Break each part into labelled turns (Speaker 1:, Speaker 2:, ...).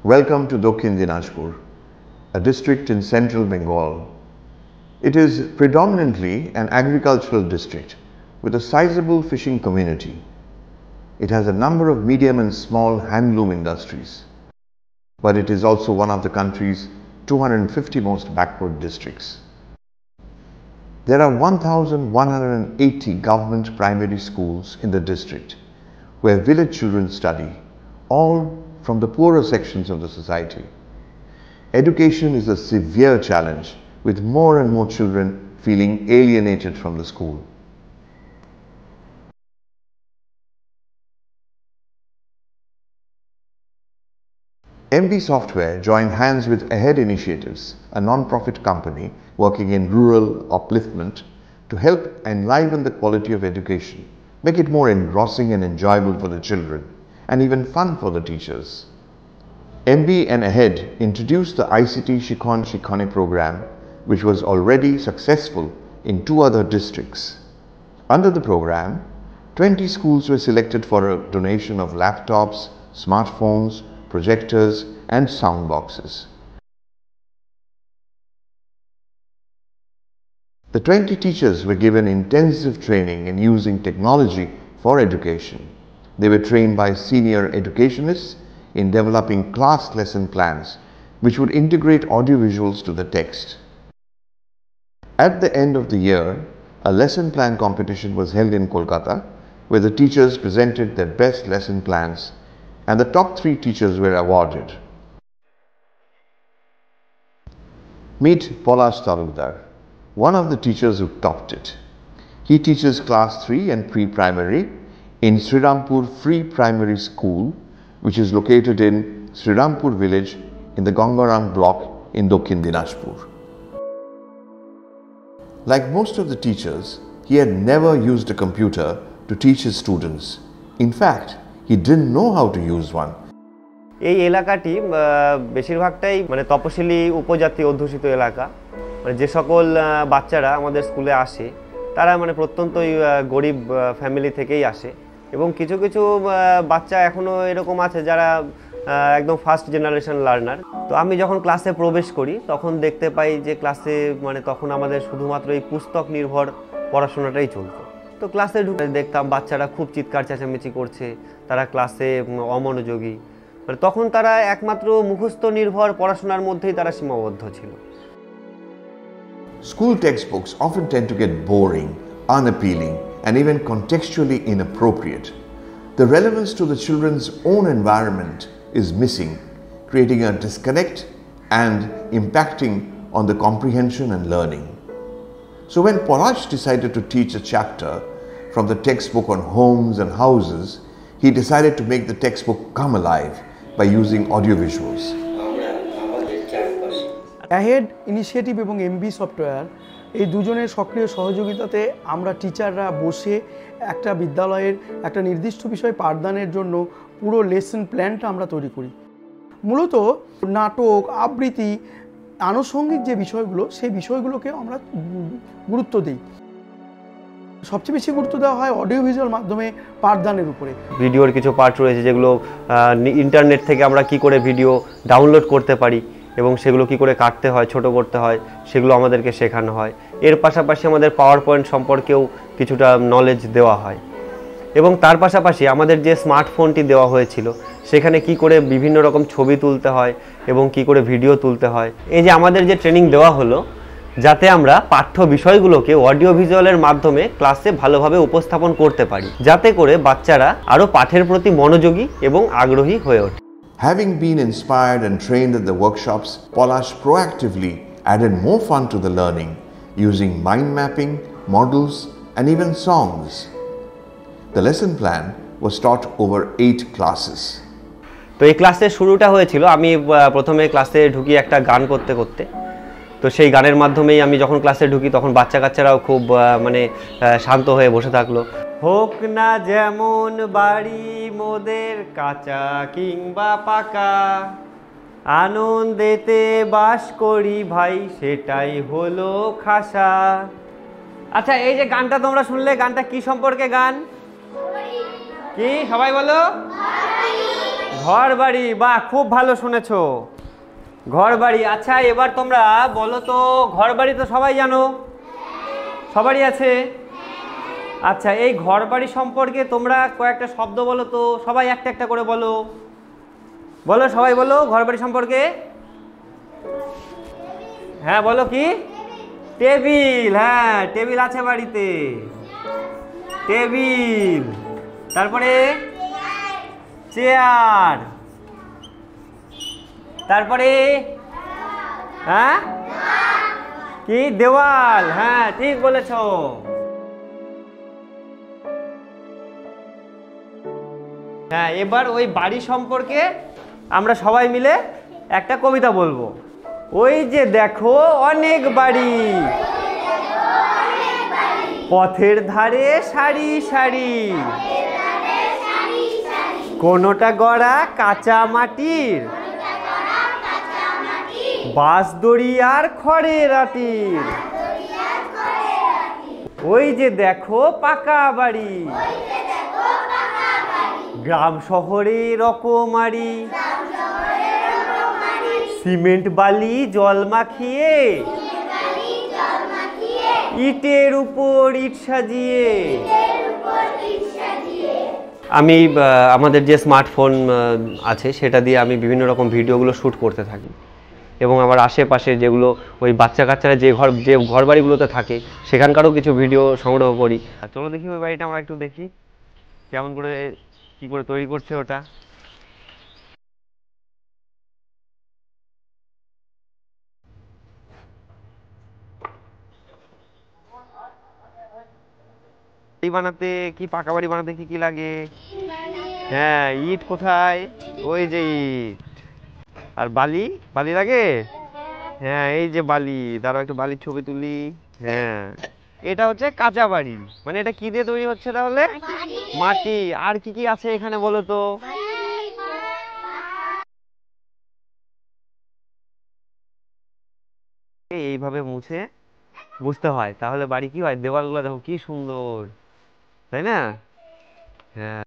Speaker 1: Welcome to Dokhin Dinajpur, a district in central Bengal. It is predominantly an agricultural district with a sizable fishing community. It has a number of medium and small handloom industries, but it is also one of the country's 250 most backward districts. There are 1,180 government primary schools in the district where village children study, all from the poorer sections of the society. Education is a severe challenge, with more and more children feeling alienated from the school. MB Software joined hands with Ahead Initiatives, a non-profit company working in rural upliftment, to help enliven the quality of education, make it more engrossing and enjoyable for the children, and even fun for the teachers. MB and Ahead introduced the ICT Shikhon Shikhane program, which was already successful in 2 other districts. Under the program, 20 schools were selected for a donation of laptops, smartphones, projectors and sound boxes. The 20 teachers were given intensive training in using technology for education. They were trained by senior educationists in developing class lesson plans which would integrate audiovisuals to the text. At the end of the year, a lesson plan competition was held in Kolkata, where the teachers presented their best lesson plans and the top 3 teachers were awarded. Meet Polash Talukdar, one of the teachers who topped it. He teaches class 3 and pre-primary in Srirampur Free Primary School, which is located in Srirampur village in the Gangaram block in Dokhin Dinajpur. Like most of the teachers, he had never used a computer to teach his students. In fact, he didn't know how to use one.
Speaker 2: এই এলাকাটি বেশিরভাগটাই তপশিলি উপজাতি অধ্যুষিত এলাকা। যে সকল বাচ্চারা আমাদের স্কুলে আসে তারা প্রত্যন্তই গরিব ফ্যামিলি থেকেই আসে এবং কিছু কিছু বাচ্চা এখনো এরকম আছে যারা একদম ফার্স্ট জেনারেশন লার্নার। তো আমি যখন ক্লাসে প্রবেশ করি তখন দেখতে পাই যে ক্লাসে তখন আমাদের শুধুমাত্র এই পুস্তক নির্ভর পড়াশোনাটাই চলতো। তো ক্লাসে ঢুকে দেখতাম বাচ্চারা খুব চিৎকার চেঁচামেচি করছে, তারা ক্লাসে অমনোযোগী। তখন তারা একমাত্র মুখস্থ নির্ভর পড়াশোনার মধ্যেই তারা সীমাবদ্ধ ছিল।
Speaker 1: School textbooks often tend to get boring, unappealing, and even contextually inappropriate. The relevance to the children's own environment is missing, creating a disconnect and impacting on the comprehension and learning. So when Polash decided to teach a chapter from the textbook on homes and houses, he decided to make the textbook come alive by using audiovisuals.
Speaker 3: Ahead Initiative এবং MB Software এই দুজনের সক্রিয় সহযোগিতাতে আমরা টিচাররা বসে একটা বিদ্যালয়ের একটা নির্দিষ্ট বিষয় পাঠদানের জন্য পুরো লেসন প্ল্যানটা আমরা তৈরি করি। মূলত নাটক, আবৃত্তি, আনুষঙ্গিক যে বিষয়গুলো সেই বিষয়গুলোকে আমরা গুরুত্ব দিই। সবচেয়ে বেশি গুরুত্ব দেওয়া হয় অডিও ভিজুয়াল মাধ্যমে পাঠদানের উপরে। ভিডিওর কিছু পার্ট রয়েছে যেগুলো ইন্টারনেট থেকে আমরা কি করে ভিডিও ডাউনলোড করতে পারি এবং সেগুলো কি করে কাটতে হয়, ছোট করতে হয়, সেগুলো আমাদেরকে শেখানো হয়। এর পাশাপাশি আমাদের পাওয়ার পয়েন্ট সম্পর্কেও কিছুটা নলেজ দেওয়া হয় এবং তার পাশাপাশি আমাদের যে স্মার্টফোনটি দেওয়া হয়েছিল সেখানে কি করে বিভিন্ন রকম ছবি তুলতে হয় এবং কি করে ভিডিও তুলতে হয়। এই যে আমাদের যে ট্রেনিং দেওয়া হলো যাতে আমরা পাঠ্য বিষয়গুলোকে অডিও ভিজুয়ালের মাধ্যমে ক্লাসে ভালোভাবে উপস্থাপন করতে পারি, যাতে করে বাচ্চারা আরও পাঠের প্রতি মনোযোগী এবং আগ্রহী হয়ে ওঠে।
Speaker 1: Having been inspired and trained at the workshops, Polash proactively added more fun to the learning using mind mapping, models, and even songs. The lesson plan was taught over 8 classes.
Speaker 2: তো এই ক্লাসের শুরুটা হয়েছিল আমি প্রথমে ক্লাসে ঢুকি একটা গান করতে করতে। তো সেই গানের মাধ্যমেই আমি যখন ক্লাসে ঢুকি তখন বাচ্চা কাচ্চারাও খুব শান্ত হয়ে বসে থাকলো। হোক না যেমন বাড়ি মোদের কাঁচা কিংবা পাকা, আনন্দেতে বাস করি ভাই সেটাই হলো খাসা। আচ্ছা, এই যে গানটা তোমরা শুনলে, গানটা কি সম্পর্কে গান? কি সবাই বলো? ঘর বাড়ি, বাহ খুব ভালো শুনেছো, ঘর বাড়ি। আচ্ছা এবার তোমরা বলো তো, ঘর বাড়ি তো সবাই জানো, সবারই আছে। আচ্ছা এই ঘর বাড়ি সম্পর্কে তোমরা কয়েকটা শব্দ বলো তো, সবাই একটা একটা করে বলো, বলো সবাই বলো ঘর বাড়ি সম্পর্কে। হ্যাঁ বলো কি? টেবিল, হ্যাঁ টেবিল আছে বাড়িতে, টেবিল। তারপরে চেয়ার, তারপরে হ্যাঁ কি? দেওয়াল, হ্যাঁ ঠিক বলেছ। হ্যাঁ এবার ওই বাড়ি সম্পর্কে আমরা সবাই মিলে একটা কবিতা বলবো। ওই যে দেখো অনেক বাড়ি, পথের ধারে সারি সারি, কোনোটা গড়া কাঁচা মাটির, বাঁশ দড়ি আর খড়ের আটির। ওই যে দেখো পাকা বাড়ি, গ্রাম শহরে রকমারি, সিমেন্ট বালি জল মাখিয়ে, ইটের উপর ইট সাজিয়ে। আমি আমাদের যে স্মার্টফোন আছে সেটা দিয়ে আমি বিভিন্ন রকম ভিডিওগুলো শ্যুট করতে থাকি, এবং আমার আশেপাশে যেগুলো ওই বাচ্চা কাচ্চারা যে ঘর বাড়িগুলোতে থাকে সেখানকারও কিছু ভিডিও সংগ্রহ করি। চলো দেখি ওই বাড়িটা আমরা একটু দেখি কেমন করে কি করে তৈরি করছে ওটা। বাড়ি বানাতে কি, পাকা বাড়ি বানাতে কি কি লাগে? হ্যাঁ ইট কোথায়? ওই যে ইট। আর বালি, বালি লাগে? হ্যাঁ এই যে বালি, দাঁড়াও একটু বালির ছবি তুলি। হ্যাঁ এটা হচ্ছে কাঁচা বাড়ি, মানে এটা কি দিয়ে তৈরি হচ্ছে তাহলে? মাটি। আর কি কি আছে এখানে বলো তো? এইভাবে মুছে বুঝতে হয়, তাহলে বাড়ি কি হয়? দেওয়ালগুলো দেখো কি সুন্দর, তাই না? হ্যাঁ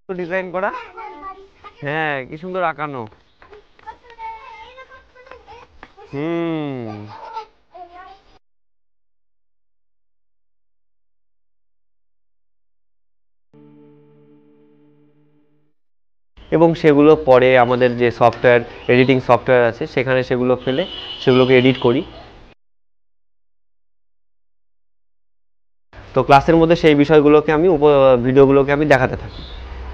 Speaker 2: ডিজাইন করা, হ্যাঁ কি সুন্দর আঁকানো। হুম এবং সেগুলো পরে আমাদের যে সফটওয়্যার, এডিটিং সফটওয়্যার আছে সেখানে সেগুলো ফেলে সেগুলোকে এডিট করি। তো ক্লাসের মধ্যে সেই বিষয়গুলোকে আমি ভিডিওগুলোকে আমি দেখাতে থাকি,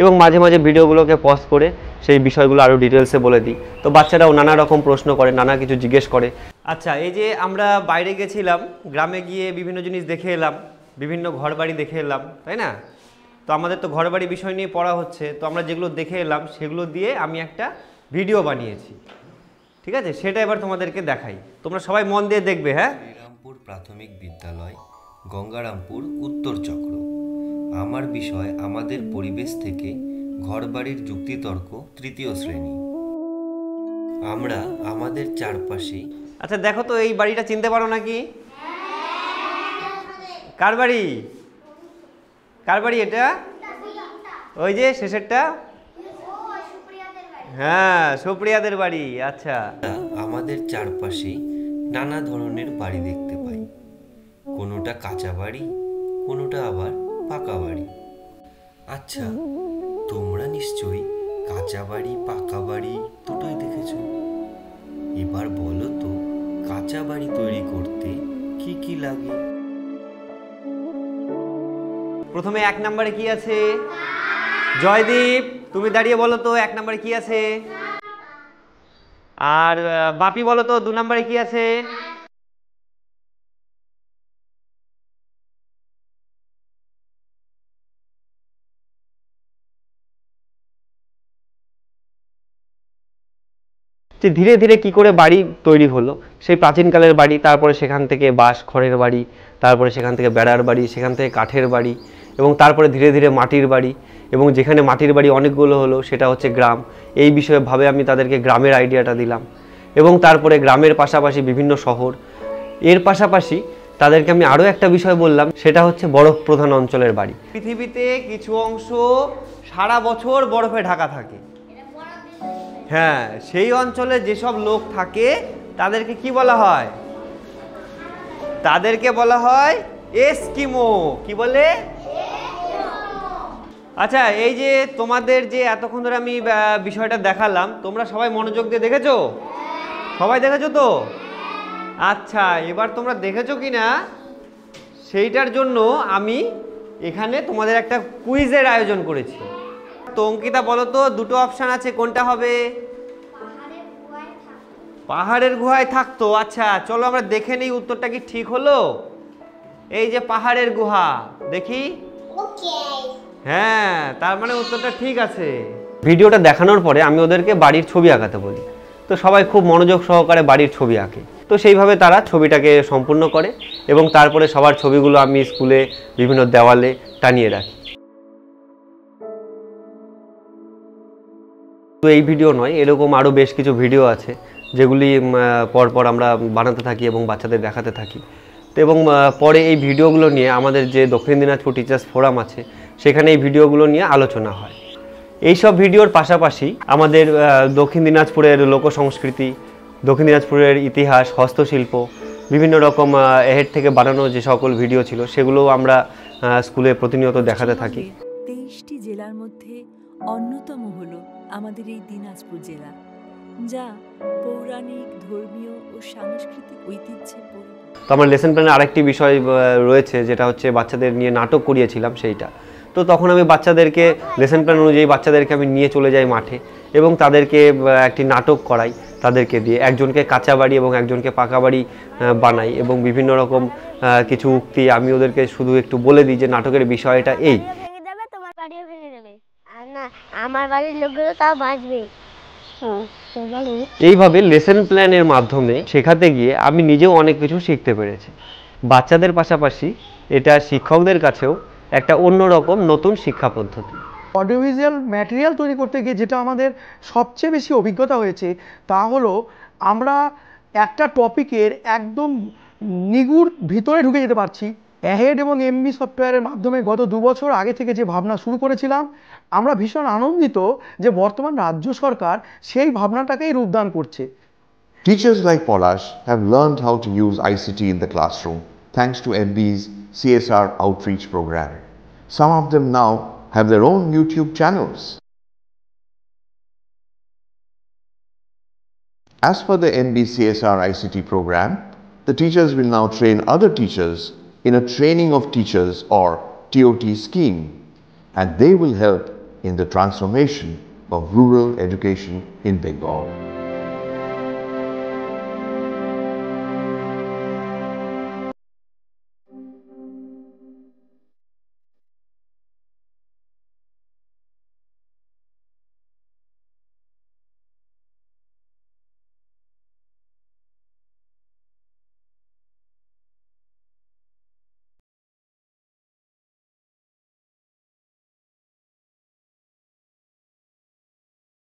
Speaker 2: এবং মাঝে মাঝে ভিডিওগুলোকে পজ করে সেই বিষয়গুলো আরও ডিটেলসে বলে দিই। তো বাচ্চারাও নানা রকম প্রশ্ন করে, নানা কিছু জিজ্ঞেস করে। আচ্ছা এই যে আমরা বাইরে গেছিলাম, গ্রামে গিয়ে বিভিন্ন জিনিস দেখে এলাম, বিভিন্ন ঘর বাড়ি দেখে এলাম, তাই না? তো আমাদের তো ঘর বাড়ি বিষয় নিয়ে পড়া হচ্ছে, তো আমরা যেগুলো দেখে এলাম সেগুলো দিয়ে আমি একটা ভিডিও বানিয়েছি, ঠিক আছে? সেটা এবার তোমাদেরকে দেখাই, তোমরা সবাই মন দিয়ে দেখবে। হ্যাঁ,
Speaker 4: শ্রীরামপুর প্রাথমিক বিদ্যালয়, গঙ্গারামপুর, উত্তর চক্র। আমার বিষয় আমাদের পরিবেশ থেকে ঘরবাড়ির যুক্তিতর্ক, তৃতীয় শ্রেণী। আমরা আমাদের চারপাশে।
Speaker 2: আচ্ছা দেখো তো এই বাড়িটা চিনতে পারো নাকি? কার বাড়ি? কার বাড়ি এটা? ওই যে শেষেরটা, হ্যাঁ সুপ্রিয়াদের বাড়ি। আচ্ছা
Speaker 4: আমাদের চারপাশে নানা ধরনের বাড়ি দেখতে পাই, কোনোটা কাঁচা বাড়ি, কোনোটা আবার পাকা বাড়ি। আচ্ছা তোমরা নিশ্চয়ই কাঁচা বাড়ি পাকা বাড়ি দুটোই দেখেছো। এবার বলো তো কাঁচা বাড়ি তৈরি করতে কি কি লাগে?
Speaker 2: প্রথমে 1 নম্বরে কি আছে? জয়দীপ তুমি দাঁড়িয়ে বলো তো 1 নম্বরে কি আছে? আর বাপি বলো তো 2 নম্বরে কি আছে? যে ধীরে ধীরে কি করে বাড়ি তৈরি হলো, সেই প্রাচীনকালের বাড়ি, তারপরে সেখান থেকে বাঁশ খড়ের বাড়ি, তারপরে সেখান থেকে বেড়ার বাড়ি, সেখান থেকে কাঠের বাড়ি, এবং তারপরে ধীরে ধীরে মাটির বাড়ি, এবং যেখানে মাটির বাড়ি অনেকগুলো হলো সেটা হচ্ছে গ্রাম। এই বিষয়ে ভাবে আমি তাদেরকে গ্রামের আইডিয়াটা দিলাম, এবং তারপরে গ্রামের পাশাপাশি বিভিন্ন শহর। এর পাশাপাশি তাদেরকে আমি আরও একটা বিষয় বললাম, সেটা হচ্ছে বরফ প্রধান অঞ্চলের বাড়ি। পৃথিবীতে কিছু অংশ সারা বছর বরফে ঢাকা থাকে। হ্যাঁ, সেই অঞ্চলে যেসব লোক থাকে তাদেরকে কি বলা হয়? তাদেরকে বলা হয় এস্কিমো। কি বলে? আচ্ছা, এই যে তোমাদের যে এতক্ষণ ধরে আমি বিষয়টা দেখালাম, তোমরা সবাই মনোযোগ দিয়ে দেখেছো? সবাই দেখেছো তো? আচ্ছা, এবার তোমরা দেখেছো কি না সেইটার জন্য আমি এখানে তোমাদের একটা কুইজের আয়োজন করেছি। তো অঙ্কিতা বলো তো, দুটো অপশান আছে, কোনটা হবে? পাহাড়ের গুহায় থাকতো। আচ্ছা, চলো আমরা দেখে নিই উত্তরটা কি ঠিক হলো। এই যে পাহাড়ের গুহা, দেখি। হ্যাঁ, তার মানে উত্তরটা ঠিক আছে। ভিডিওটা দেখানোর পরে আমি ওদেরকে বাড়ির ছবি আঁকাতে বলি, তো সবাই খুব মনোযোগ সহকারে বাড়ির ছবি আঁকে। তো সেইভাবে তারা ছবিটাকে সম্পূর্ণ করে এবং তারপরে সবার ছবিগুলো আমি স্কুলে বিভিন্ন দেওয়ালে টানিয়ে রাখি। তো এই ভিডিও নয়, এরকম আরও বেশ কিছু ভিডিও আছে যেগুলি পরপর আমরা বানাতে থাকি এবং বাচ্চাদের দেখাতে থাকি। তো এবং পরে এই ভিডিওগুলো নিয়ে আমাদের যে দক্ষিণ দিনাজপুর টিচার্স ফোরাম আছে সেখানে এই ভিডিওগুলো নিয়ে আলোচনা হয়। এইসব ভিডিওর পাশাপাশি আমাদের দক্ষিণ দিনাজপুরের লোকসংস্কৃতি, দক্ষিণ দিনাজপুরের ইতিহাস, হস্তশিল্প, বিভিন্ন রকম এহেড থেকে বানানো যে সকল ভিডিও ছিল সেগুলোও আমরা স্কুলে প্রতিনিয়ত দেখাতে থাকি।
Speaker 5: 23টি জেলার মধ্যে অন্যতম হলো আমাদের এই দিনাজপুর জেলা, যা পৌরাণিক, ধর্মীয় ও সাংস্কৃতিক ঐতিহ্যে পরিপূর্ণ।
Speaker 2: তো আমার লেসন প্ল্যানে আরেকটি বিষয় রয়েছে, যেটা হচ্ছে বাচ্চাদের নিয়ে নাটক করিয়েছিলাম সেইটা। তো তখন আমি বাচ্চাদেরকে লেসন প্ল্যান অনুযায়ী বাচ্চাদেরকে আমি নিয়ে চলে যাই মাঠে এবং তাদেরকে একটি নাটক করাই তাদেরকে দিয়ে। একজনকে কাঁচা বাড়ি এবং একজনকে পাকা বাড়ি বানাই এবং বিভিন্ন রকম কিছু উক্তি আমি ওদেরকে শুধু একটু বলে দিই যে নাটকের বিষয়টা এই।
Speaker 6: তোমার বাড়িও ভেঙে দেবে, আর না আমার বাড়ির লোকগুলো তাও বাঁচবে।
Speaker 2: এইভাবে লেসন প্ল্যানের মাধ্যমে শেখাতে গিয়ে আমি নিজেও অনেক কিছু শিখতে পেরেছি। বাচ্চাদের পাশাপাশি এটা শিক্ষকদের কাছেও একটা অন্যরকম নতুন শিক্ষা পদ্ধতি।
Speaker 3: অডিওভিজুয়াল ম্যাটেরিয়াল তৈরি করতে গিয়ে যেটা আমাদের সবচেয়ে বেশি অভিজ্ঞতা হয়েছে তা হলো আমরা একটা টপিকের একদম নিগুড় ভিতরে ঢুকে যেতে পারছি। অ্যাহেড এবং এমবি সফটওয়্যারের মাধ্যমে গত 2 বছর আগে থেকে যে ভাবনা শুরু করেছিলাম, আমরা ভীষণ আনন্দিত যে বর্তমান রাজ্য সরকার সেই ভাবনাটাকেই রূপদান করছে।
Speaker 1: Teachers like Polash have learned how to use ICT in the classroom thanks to MB's CSR outreach program. Some of them now have their own YouTube channels. As per the MB CSR ICT program, the teachers will now train other teachers in a Training of Teachers or TOT scheme, and they will help in the transformation of rural education in Bengal.